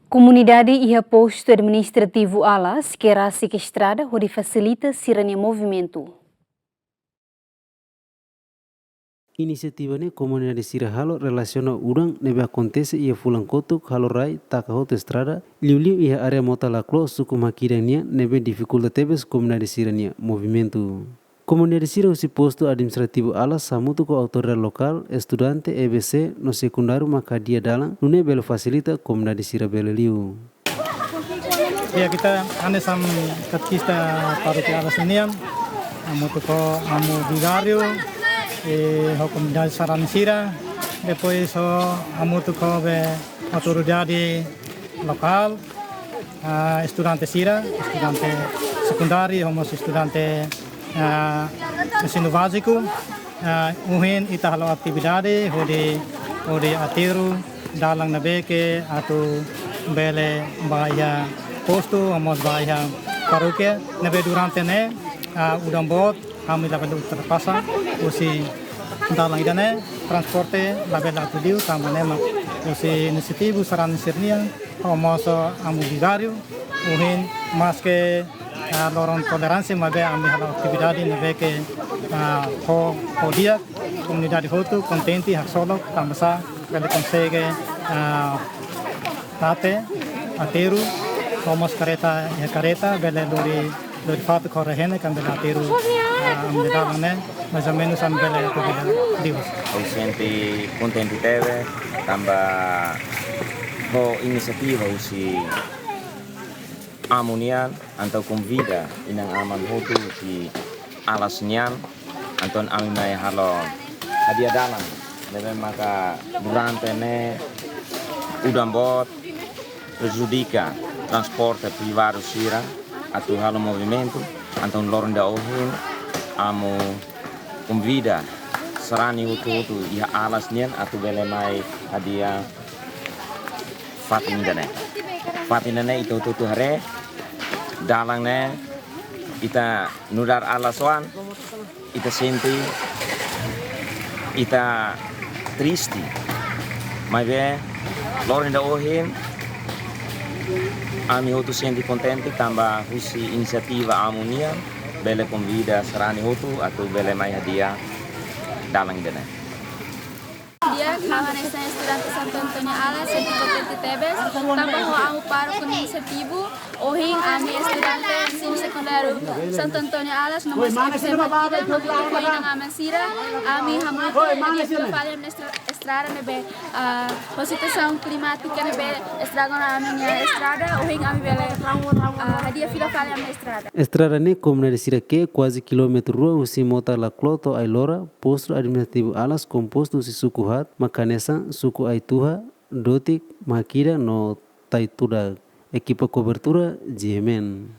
Comunidade e posto administrativo Alas, que era sequestrada, onde facilita sirene movimento. Inisiativa ne comunidade sira halo relaciona urang nebe acontece ia fulang kotuk halo rai taka hoto estrada liu ia area mota laklo suku makirania nebe dificulta tebes comunidade sirania movimento. Comunidade sira usi posto administrativo Alas samutu ko autoridade lokal estudante EBC no secundário makadia dalang nune belo facilita comunidade sira belo liu. Ya kita ane sam katkista parokia Alas inian amutu ko amu vigário ho comunidade sarani sira depois amutu ko be autoridade lokal estudante sira estudante secundário homo estudante ensino básico uhin ita halo atividade hode atiru dalang na beke atau bele bahaya posto amos bahaya parokia nebe durante ne udang bot kami dapat terpasang usi dalang idane transporte label atudiu tamane usi inisiativu saran sirnia amos amu vigário uhin mas ke lorong toleransi mabe ami halo atividade nebe ke ho dia comunidade hotu contente hak solo tamasa bele consegue tate ateru homos careta bele lori fato correhene kan bele ateru amdalane mais ou menos am bele to bele divos. Eu senti contente teve tambah ho inisiativa usi amunian atau convida inang aman hotu si alasnian anton ami mai halo hadiah dalang lebe maka durante ne udang bot prejudica transporte privado sira atau halo movimento anton loronda ohin amo convida sarani utu iha alasnian atau bele mai hadiah fatinane itu tutu hare dalang ne ita nudar alaswan ita senti ita tristi mai be lorinda ohin ami hotu senti contenti tambah husi inisiativa amunia bele convida sarani hotu atau bele mai hadiah dalang dene. Dia kawan estudante Santo Antônio Alas, senti contente tebes, tambah ho amu paro com inisiativo, ohing ami estudante ensino secundário Santo Antônio Alas, nomos EBC Makida, no ko inang amansira, ami hamuto dia fila falha nestra estrada nebe situação climática nebe estrago na minha estrada, ohing ami bele dia fila falha na estrada. Estrada ne comunidade sira ke quase quilômetro rua usi mota la cloto ailora posto administrativo Alas composto usi suku hat makanesa suku aituha dotik makira no taituda equipa cobertura GMN.